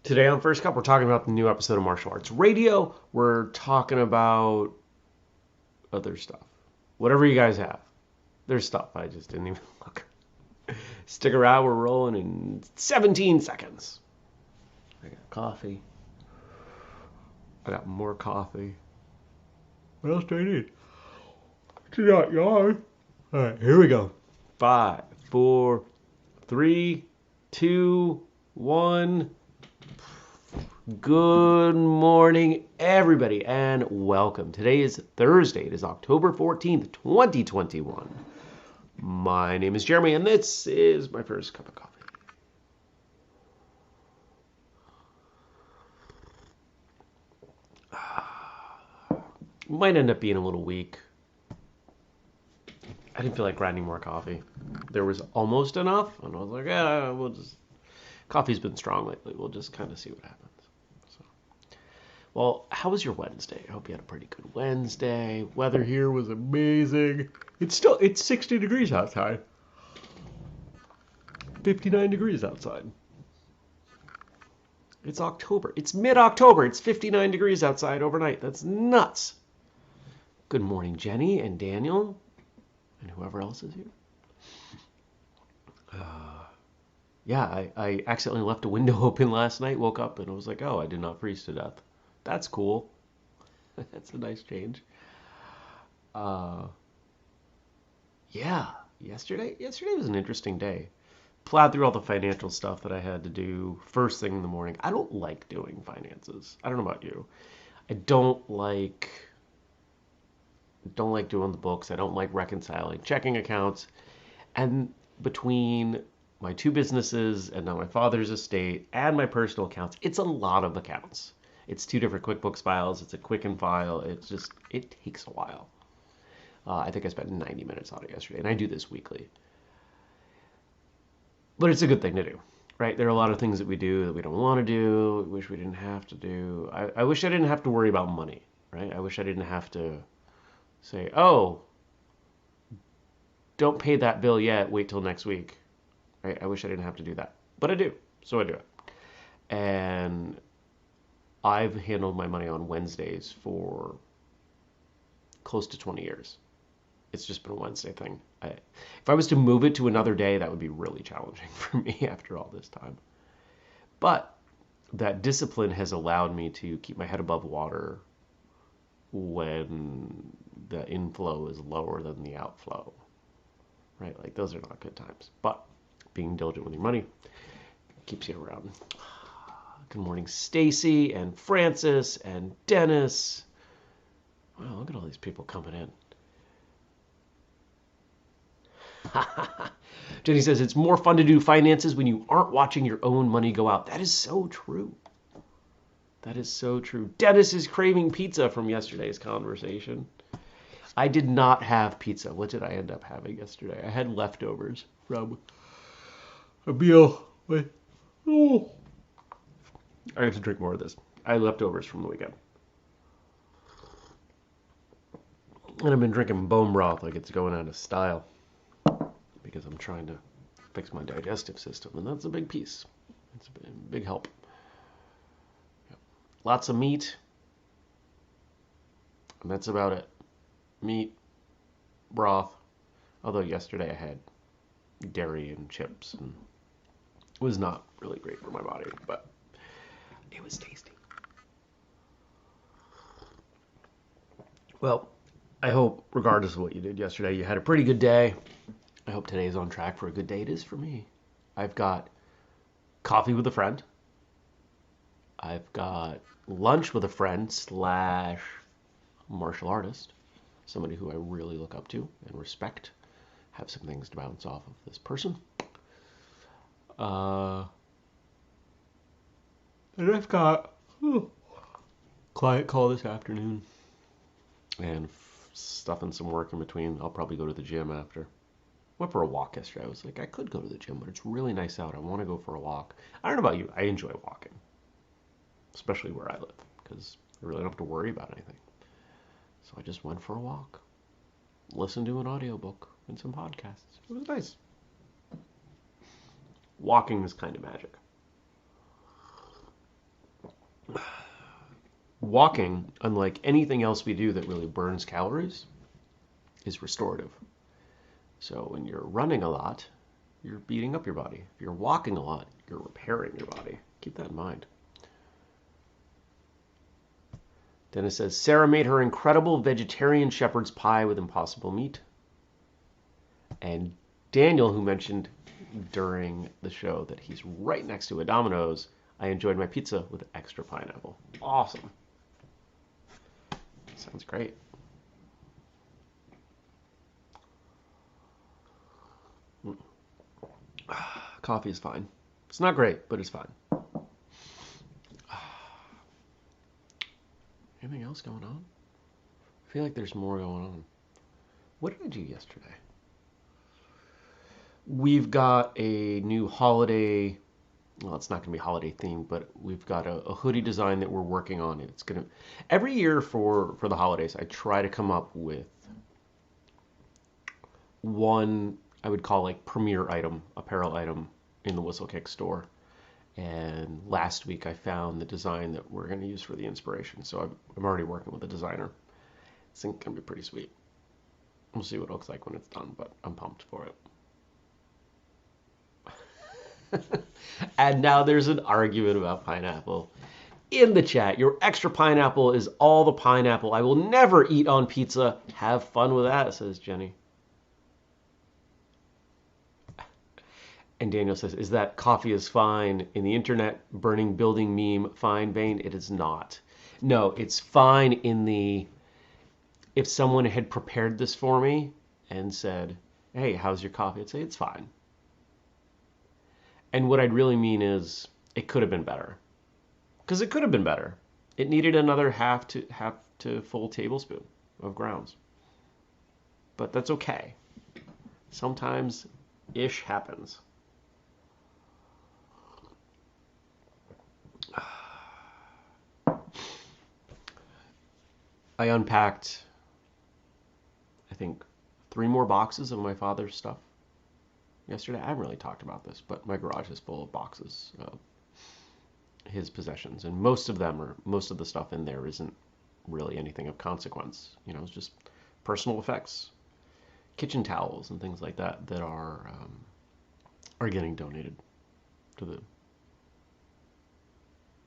Today on First Cup, we're talking about the new episode of Martial Arts Radio. We're talking about other stuff. Whatever you guys have. There's stuff. I just didn't even look. Stick around. We're rolling in 17 seconds. I got coffee. I got more coffee. What else do I need? To not yawn. All right, here we go. 5, 4, 3, 2, 1. Good morning, everybody, and welcome. Today is Thursday. It is October 14th, 2021. My name is Jeremy, and this is my first cup of coffee. Might end up being a little weak. I didn't feel like grinding more coffee. There was almost enough, and I was like, we'll just... Coffee's been strong lately. We'll just kind of see what happens. Well, how was your Wednesday? I hope you had a pretty good Wednesday. Weather here was amazing. It's 60 degrees outside. 59 degrees outside. It's October. It's mid-October. It's 59 degrees outside overnight. That's nuts. Good morning, Jenny and Daniel and whoever else is here. Yeah, I accidentally left a window open last night, woke up, and I was like, oh, I did not freeze to death. That's cool. That's a nice change. Uh, yeah, yesterday was an interesting day. Plowed through all the financial stuff that I had to do first thing in the morning. I don't like doing finances. I don't know about you. I don't like doing the books. I don't like reconciling checking accounts. And between my two businesses and now my father's estate and my personal accounts, it's a lot of accounts. It's two different QuickBooks files. It's a Quicken file. It takes a while. I think I spent 90 minutes on it yesterday, and I do this weekly. But it's a good thing to do, right? There are a lot of things that we do that we don't want to do. We wish we didn't have to do. I wish I didn't have to worry about money, right? I wish I didn't have to say, oh, don't pay that bill yet. Wait till next week, right? I wish I didn't have to do that, but I do, so I do it. And I've handled my money on Wednesdays for close to 20 years. It's just been a Wednesday thing. If I was to move it to another day, that would be really challenging for me after all this time. But that discipline has allowed me to keep my head above water when the inflow is lower than the outflow, right? Like those are not good times. But being diligent with your money keeps you around. Good morning, Stacy and Francis and Dennis. Wow, look at all these people coming in. Jenny says it's more fun to do finances when you aren't watching your own money go out. That is so true. That is so true. Dennis is craving pizza from yesterday's conversation. I did not have pizza. What did I end up having yesterday? I had leftovers from a meal with... Oh, I have to drink more of this. I had leftovers from the weekend. And I've been drinking bone broth like it's going out of style because I'm trying to fix my digestive system, and that's a big piece. It's a big help. Yep. Lots of meat, and that's about it. Meat, broth, although yesterday I had dairy and chips, and it was not really great for my body, but it was tasty. Well, I hope, regardless of what you did yesterday, you had a pretty good day. I hope today is on track for a good day. It is for me. I've got coffee with a friend. I've got lunch with a friend slash martial artist, somebody who I really look up to and respect. Have some things to bounce off of this person. And I've got client call this afternoon and stuff and some work in between. I'll probably go to the gym after. Went for a walk yesterday. I was like, I could go to the gym, but it's really nice out. I want to go for a walk. I don't know about you. I enjoy walking, especially where I live, because I really don't have to worry about anything. So I just went for a walk, listened to an audiobook and some podcasts. It was nice. Walking is kind of magic. Walking, unlike anything else we do that really burns calories, is restorative. So when you're running a lot, you're beating up your body. If you're walking a lot, you're repairing your body. Keep that in mind. Dennis says, Sarah made her incredible vegetarian shepherd's pie with impossible meat. And Daniel, who mentioned during the show that he's right next to a Domino's, I enjoyed my pizza with extra pineapple. Awesome. Sounds great. Coffee is fine. It's not great, but it's fine. Anything else going on? I feel like there's more going on. What did I do yesterday? We've got a new holiday. Well, it's not going to be holiday themed, but we've got a hoodie design that we're working on. It's going to every year for the holidays, I try to come up with one I would call like premier item, apparel item in the whistlekick store. And last week I found the design that we're going to use for the inspiration. So I'm already working with a designer. It's going to be pretty sweet. We'll see what it looks like when it's done, but I'm pumped for it. And now there's an argument about pineapple in the chat. Your extra pineapple is all the pineapple I will never eat on pizza. Have fun with that, says Jenny. And Daniel says, is that coffee is fine in the internet burning building meme fine vein? It is not. No, it's fine in the, if someone had prepared this for me and said, hey, how's your coffee? I'd say it's fine. And what I'd really mean is it could have been better. Because it could have been better. It needed another half to full tablespoon of grounds. But that's okay. Sometimes ish happens. I unpacked, I think, 3 more boxes of my father's stuff yesterday. I haven't really talked about this, but my garage is full of boxes of his possessions. And most of the stuff in there isn't really anything of consequence. You know, it's just personal effects, kitchen towels and things like that that are getting donated to the,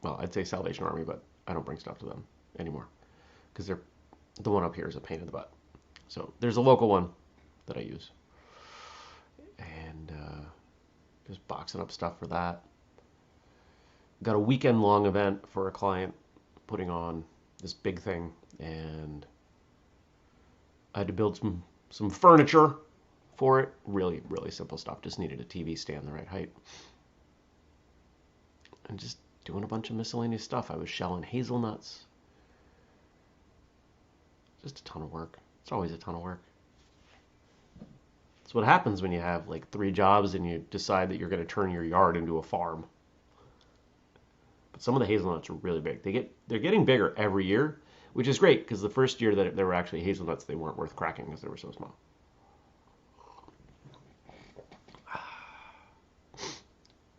well, I'd say Salvation Army, but I don't bring stuff to them anymore. Because the one up here is a pain in the butt. So there's a local one that I use. And just boxing up stuff for that. Got a weekend-long event for a client putting on this big thing. And I had to build some furniture for it. Really, really simple stuff. Just needed a TV stand the right height. And just doing a bunch of miscellaneous stuff. I was shelling hazelnuts. Just a ton of work. It's always a ton of work. That's what happens when you have like 3 jobs and you decide that you're going to turn your yard into a farm. But some of the hazelnuts are really big. They're getting bigger every year, which is great because the first year that there were actually hazelnuts, they weren't worth cracking because they were so small.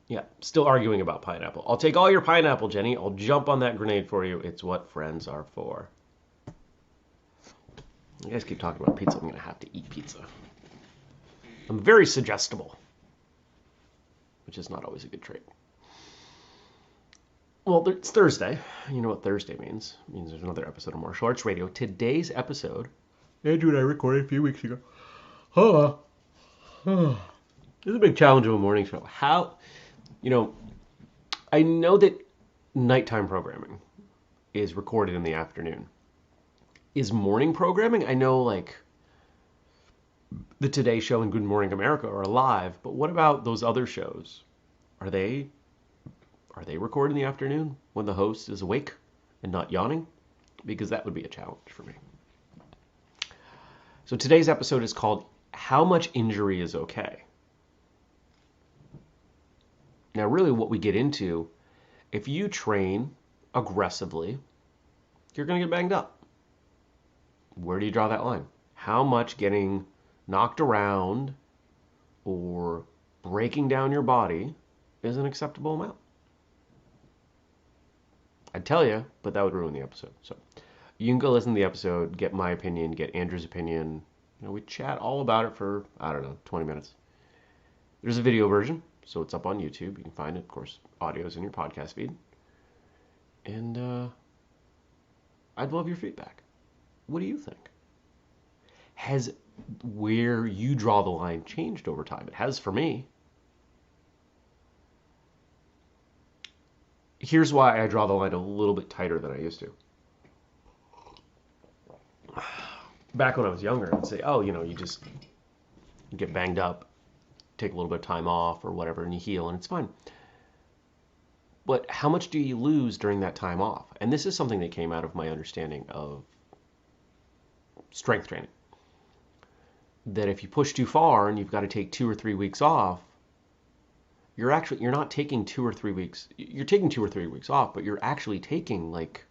Yeah, still arguing about pineapple. I'll take all your pineapple, Jenny. I'll jump on that grenade for you. It's what friends are for. You guys keep talking about pizza. I'm going to have to eat pizza. I'm very suggestible, which is not always a good trait. Well, it's Thursday. You know what Thursday means. It means there's another episode of Martial Arts Radio. Today's episode, Andrew and I recorded a few weeks ago. It's a big challenge of a morning show. I know that nighttime programming is recorded in the afternoon. Is morning programming? I know like the Today Show and Good Morning America are live, but what about those other shows? Are they recorded in the afternoon when the host is awake and not yawning? Because that would be a challenge for me. So today's episode is called How Much Injury is Okay? Now really what we get into, if you train aggressively, you're going to get banged up. Where do you draw that line? How much getting knocked around or breaking down your body is an acceptable amount? I'd tell you, but that would ruin the episode. So you can go listen to the episode, get my opinion, get Andrew's opinion. We chat all about it for, I don't know, 20 minutes. There's a video version, so it's up on YouTube. You can find it, of course. Audio's in your podcast feed. And I'd love your feedback. What do you think? Has where you draw the line changed over time? It has for me. Here's why I draw the line a little bit tighter than I used to. Back when I was younger, I'd say, oh, you just get banged up, take a little bit of time off or whatever, and you heal, and it's fine. But how much do you lose during that time off? And this is something that came out of my understanding of strength training. That if you push too far and you've got to take 2 or 3 weeks off, you're not taking 2 or 3 weeks. You're taking 2 or 3 weeks off, but you're actually taking like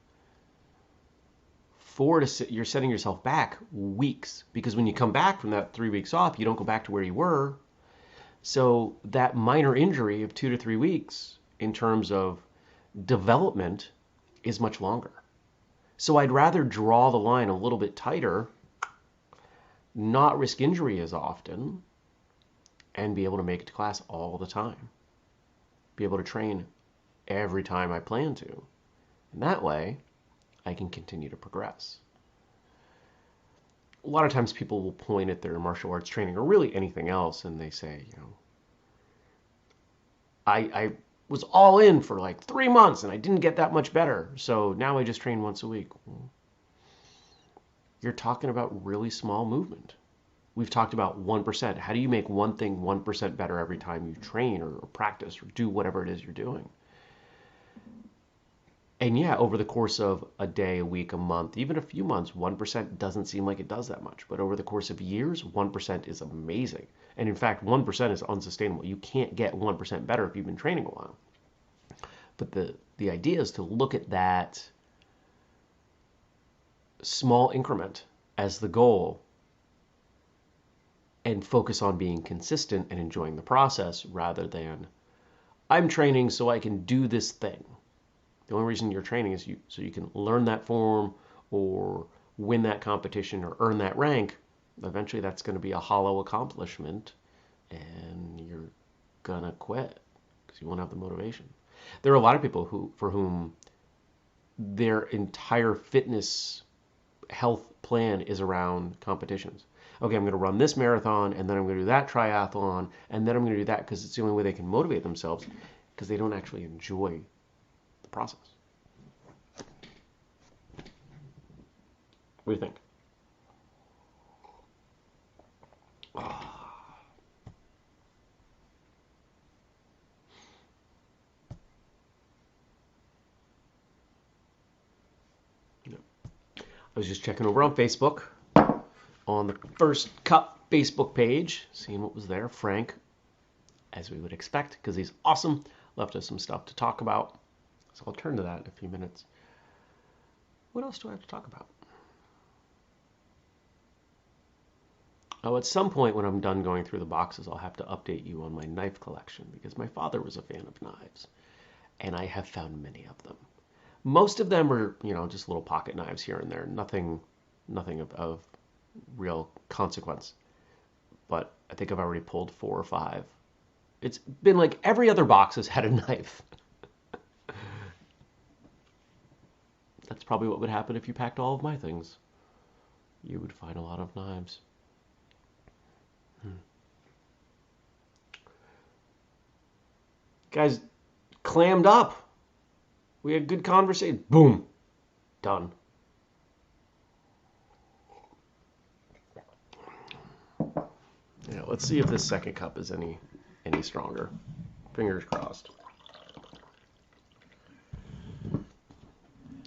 4 to 6. You're setting yourself back weeks, because when you come back from that 3 weeks off, you don't go back to where you were. So that minor injury of 2 to 3 weeks in terms of development is much longer. So I'd rather draw the line a little bit tighter, not risk injury as often, and be able to make it to class all the time. Be able to train every time I plan to. And that way, I can continue to progress. A lot of times people will point at their martial arts training, or really anything else, and they say, I was all in for like 3 months and I didn't get that much better, so now I just train once a week. Well, you're talking about really small movement. We've talked about 1%. How do you make one thing 1% better every time you train or practice or do whatever it is you're doing? And yeah, over the course of a day, a week, a month, even a few months, 1% doesn't seem like it does that much. But over the course of years, 1% is amazing. And in fact, 1% is unsustainable. You can't get 1% better if you've been training a while. But the idea is to look at that small increment as the goal and focus on being consistent and enjoying the process, rather than I'm training so I can do this thing. The only reason you're training is so you can learn that form or win that competition or earn that rank. Eventually that's going to be a hollow accomplishment and you're going to quit because you won't have the motivation. There are a lot of people for whom their entire fitness health plan is around competitions. Okay, I'm going to run this marathon, and then I'm going to do that triathlon, and then I'm going to do that, because it's the only way they can motivate themselves, because they don't actually enjoy the process. What do you think? I was just checking over on Facebook, on the First Cup Facebook page, seeing what was there. Frank, as we would expect, because he's awesome, left us some stuff to talk about. So I'll turn to that in a few minutes. What else do I have to talk about? Oh, at some point when I'm done going through the boxes, I'll have to update you on my knife collection, because my father was a fan of knives, and I have found many of them. Most of them are, just little pocket knives here and there, nothing of real consequence. But I think I've already pulled 4 or 5. It's been like every other box has had a knife. That's probably what would happen if you packed all of my things. You would find a lot of knives. Guys, clammed up. We had good conversation. Boom. Done. Yeah, let's see if this second cup is any stronger. Fingers crossed.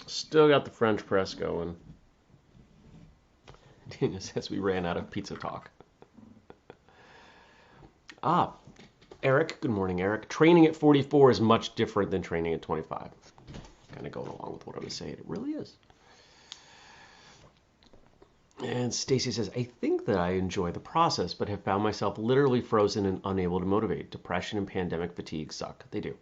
Still got the French press going. Dana says we ran out of pizza talk. Eric. Good morning, Eric. Training at 44 is much different than training at 25. Kind of going along with what I was saying. It really is. And Stacy says, I think that I enjoy the process, but have found myself literally frozen and unable to motivate. Depression and pandemic fatigue suck. They do.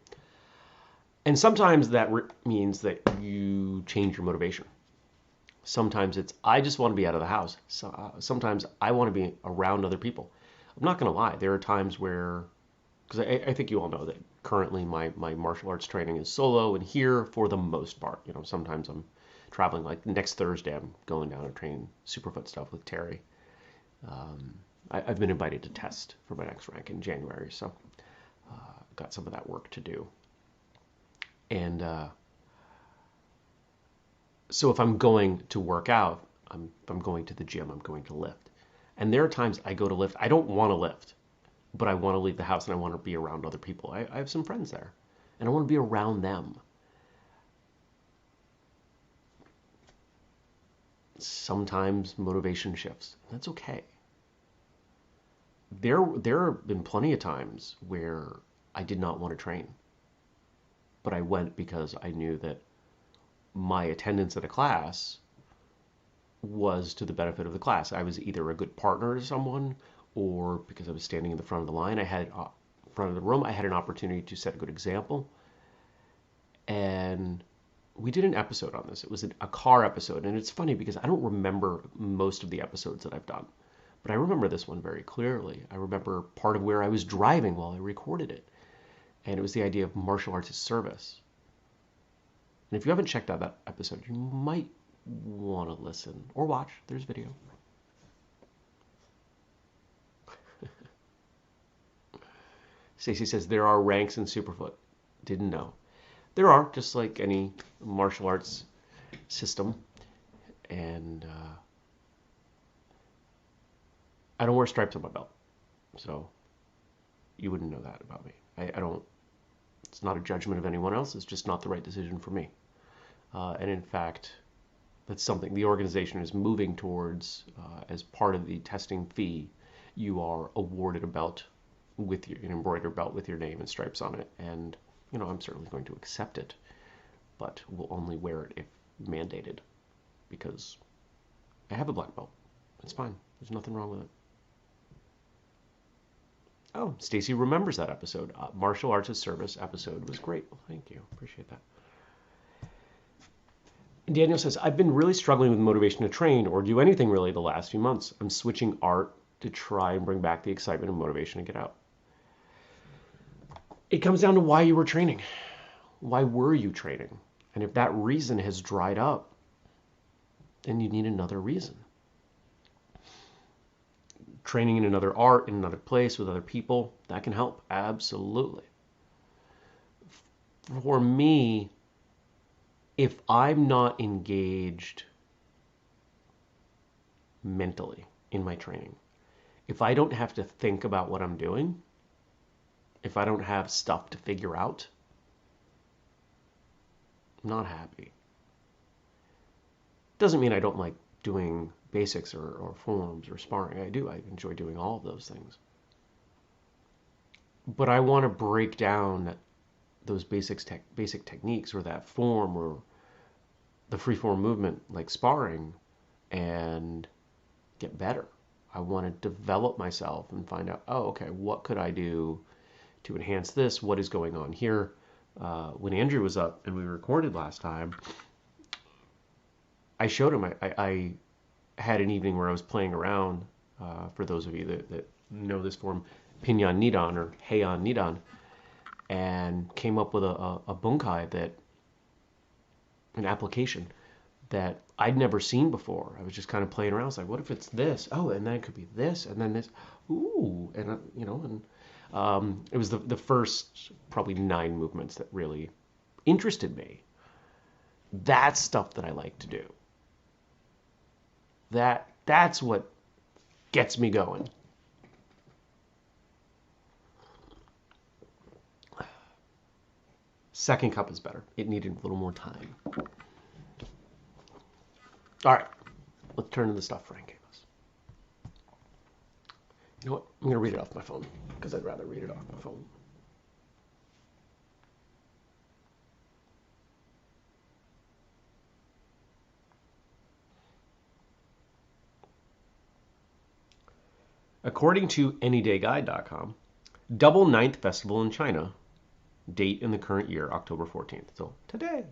And sometimes that means that you change your motivation. Sometimes it's, I just want to be out of the house. So, sometimes I want to be around other people. I'm not going to lie. There are times where, because I think you all know that currently my martial arts training is solo and here for the most part. You know, sometimes I'm traveling. Like next Thursday, I'm going down to train Superfoot stuff with Terry. I've been invited to test for my next rank in January, so got some of that work to do. And so if I'm going to work out, if I'm going to the gym, I'm going to lift. And there are times I go to lift. I don't want to lift, but I want to leave the house and I want to be around other people. I have some friends there, and I want to be around them. Sometimes motivation shifts. That's okay. There have been plenty of times where I did not want to train, but I went because I knew that my attendance at a class was to the benefit of the class. I was either a good partner to someone, or because I was standing in the front of the line, I had front of the room, I had an opportunity to set a good example. And we did an episode on this. It was a car episode, and it's funny because I don't remember most of the episodes that I've done, but I remember this one very clearly. I remember part of where I was driving while I recorded it, and it was the idea of martial arts as service. And if you haven't checked out that episode, you might want to listen or watch. There's video. Stacey says there are ranks in Superfoot. Didn't know. There are, just like any martial arts system. And I don't wear stripes on my belt, so you wouldn't know that about me. I don't. It's not a judgment of anyone else. It's just not the right decision for me. And in fact, that's something the organization is moving towards. As part of the testing fee, you are awarded a belt with an embroidered belt with your name and stripes on it. And you know, I'm certainly going to accept it, but will only wear it if mandated, because I have a black belt. It's fine. There's nothing wrong with it. Oh, Stacy remembers that episode. Martial Arts as Service episode was great. Well, thank you. Appreciate that. Daniel says, I've been really struggling with motivation to train or do anything really the last few months. I'm switching art to try and bring back the excitement and motivation to get out. It comes down to why you were training. Why were you training? And if that reason has dried up, then you need another reason. Training in another art, in another place, with other people, that can help. Absolutely. For me, if I'm not engaged mentally in my training, if I don't have to think about what I'm doing, if I don't have stuff to figure out, I'm not happy. Doesn't mean I don't like doing basics or forms or sparring. I do. I enjoy doing all of those things. But I want to break down those basic techniques or that form or the free form movement like sparring and get better. I want to develop myself and find out, oh, okay, what could I do to enhance this? What is going on here? When Andrew was up and we recorded last time, I showed him, I had an evening where I was playing around, for those of you that know this form, Pinyan Nidan or Heian Nidan, and came up with a bunkai, an application that I'd never seen before. I was just kind of playing around. I was like, what if it's this? Oh, and then it could be this, and then this. Ooh, and it was the first probably 9 movements that really interested me. That's stuff that I like to do. That's what gets me going. Second cup is better. It needed a little more time. All right, let's turn to the stuff Frank gave us. You know what? I'm going to read it off my phone because I'd rather read it off my phone. According to AnyDayGuide.com, Double Ninth Festival in China Date in the current year, October 14th. So today.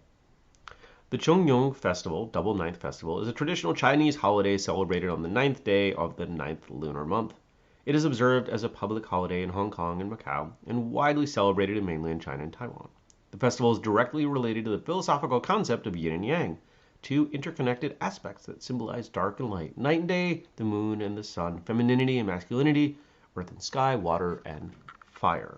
The Chung Yeung Festival, Double Ninth Festival, is a traditional Chinese holiday celebrated on the ninth day of the ninth lunar month. It is observed as a public holiday in Hong Kong and Macau and widely celebrated in mainland China and Taiwan. The festival is directly related to the philosophical concept of yin and yang, two interconnected aspects that symbolize dark and light, night and day, the moon and the sun, femininity and masculinity, earth and sky, water and fire.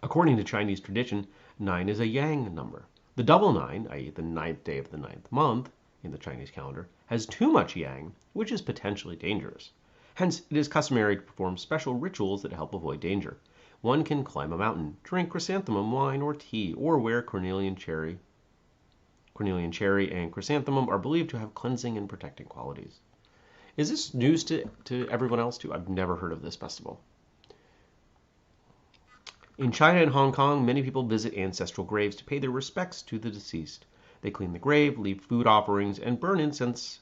According to Chinese tradition, 9 is a yang number. The double 9, i.e. the ninth day of the ninth month in the Chinese calendar, has too much yang, which is potentially dangerous. Hence, it is customary to perform special rituals that help avoid danger. One can climb a mountain, drink chrysanthemum wine or tea, or wear Cornelian cherry. Cornelian cherry and chrysanthemum are believed to have cleansing and protecting qualities. Is this news to everyone else too? I've never heard of this festival. In China and Hong Kong, many people visit ancestral graves to pay their respects to the deceased. They clean the grave, leave food offerings, and burn incense.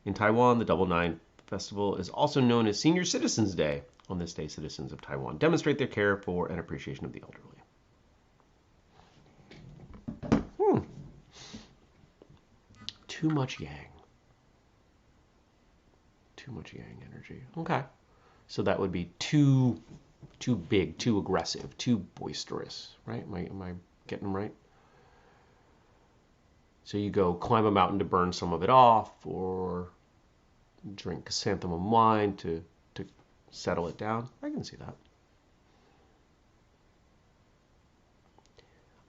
In Taiwan, the Double Nine Festival is also known as Senior Citizens Day. On this day, citizens of Taiwan demonstrate their care for and appreciation of the elderly. Too much yang. Too much yang energy. Okay. So that would be too big, too aggressive, too boisterous, right? Am I getting them right? So you go climb a mountain to burn some of it off, or drink chrysanthemum wine to settle it down. I can see that.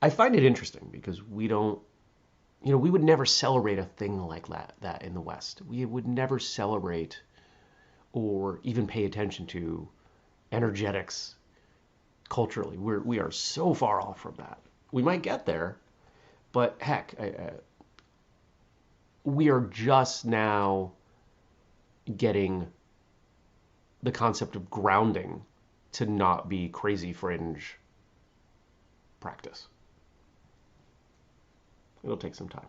I find it interesting because we don't, we would never celebrate a thing like that in the West. We would never celebrate or even pay attention to energetics culturally. We are so far off from that. We might get there, but heck, we are just now getting the concept of grounding to not be crazy fringe practice. It'll take some time.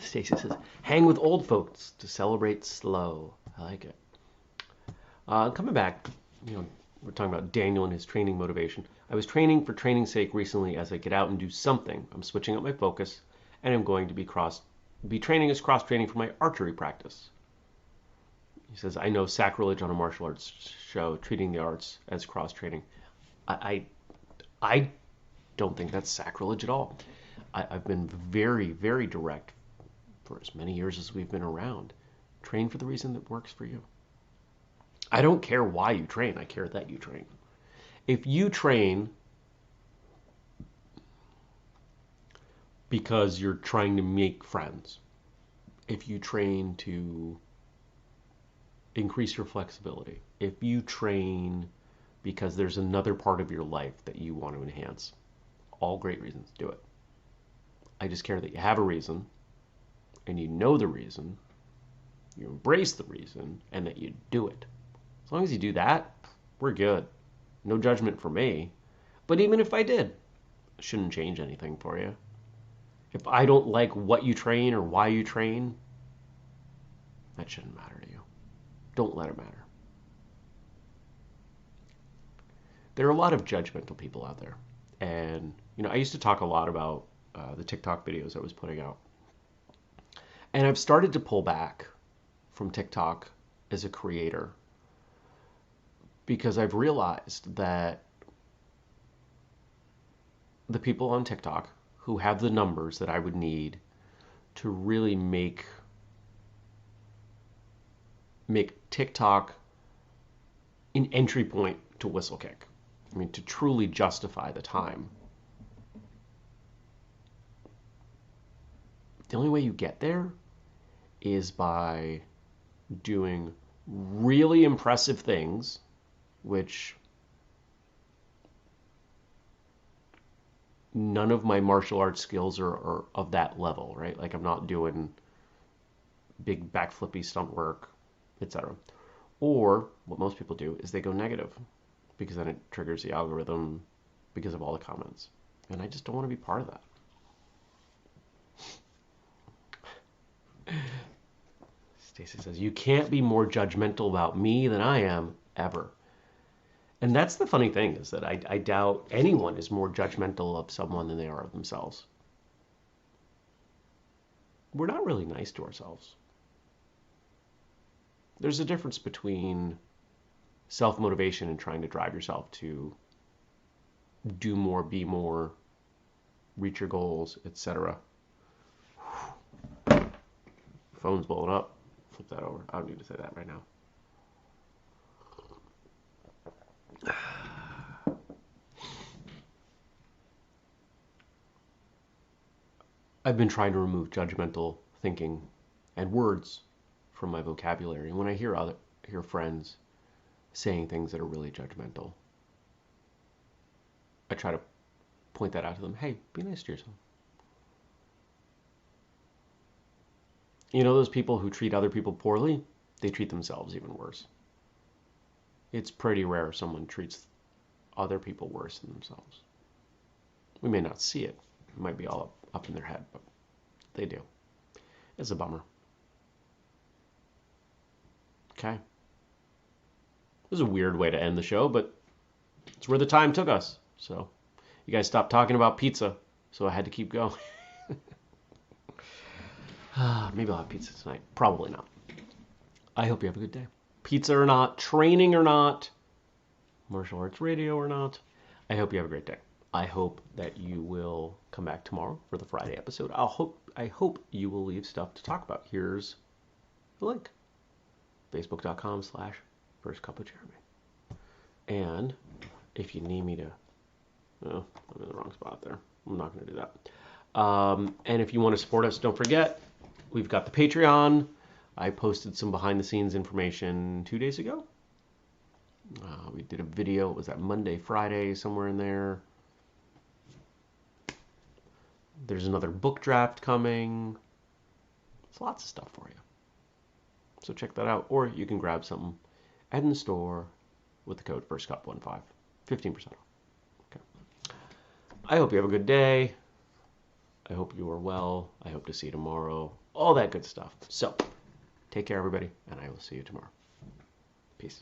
Stacy says, hang with old folks to celebrate slow. I like it. Coming back, we're talking about Daniel and his training motivation. I was training for training's sake recently as I get out and do something. I'm switching up my focus, and I'm going to be training as cross-training for my archery practice. He says, I know sacrilege on a martial arts show, treating the arts as cross-training. I don't think that's sacrilege at all. I've been very, very direct for as many years as we've been around. Train for the reason that works for you. I don't care why you train. I care that you train. If you train because you're trying to make friends, if you train to increase your flexibility, if you train because there's another part of your life that you want to enhance, all great reasons to do it. I just care that you have a reason, and you know the reason, you embrace the reason, and that you do it. As long as you do that, we're good. No judgment for me. But even if I did, it shouldn't change anything for you. If I don't like what you train or why you train, that shouldn't matter to you. Don't let it matter. There are a lot of judgmental people out there. And, I used to talk a lot about the TikTok videos I was putting out. And I've started to pull back from TikTok as a creator because I've realized that the people on TikTok who have the numbers that I would need to really make TikTok an entry point to whistlekick. I mean, to truly justify the time. The only way you get there is by doing really impressive things, which none of my martial arts skills are of that level, right? Like I'm not doing big backflippy stunt work, etc. Or what most people do is they go negative because then it triggers the algorithm because of all the comments. And I just don't want to be part of that. Stacy says, you can't be more judgmental about me than I am, ever. And that's the funny thing is that I doubt anyone is more judgmental of someone than they are of themselves. We're not really nice to ourselves. There's a difference between self-motivation and trying to drive yourself to do more, be more, reach your goals, etc. Phone's blowing up. Flip that over. I don't need to say that right now. I've been trying to remove judgmental thinking and words from my vocabulary. And when I hear friends saying things that are really judgmental, I try to point that out to them. Hey, be nice to yourself. You know those people who treat other people poorly? They treat themselves even worse. It's pretty rare someone treats other people worse than themselves. We may not see it. It might be all up in their head, but they do. It's a bummer. Okay. This is a weird way to end the show, but it's where the time took us. So you guys stopped talking about pizza, so I had to keep going. Maybe I'll have pizza tonight. Probably not. I hope you have a good day. Pizza or not, training or not, martial arts radio or not, I hope you have a great day. I hope that you will come back tomorrow for the Friday episode. I hope you will leave stuff to talk about. Here's the link. Facebook.com/First Cup of Jeremy. And if you need me to, oh, I'm in the wrong spot there. I'm not going to do that. And if you want to support us, don't forget, we've got the Patreon. I posted some behind the scenes information 2 days ago. We did a video. Was that Monday, Friday, somewhere in there? There's another book draft coming. There's lots of stuff for you. So check that out. Or you can grab something in the store with the code FIRSTCUP15. 15% off. Okay. I hope you have a good day. I hope you are well. I hope to see you tomorrow. All that good stuff. So take care, everybody, and I will see you tomorrow. Peace.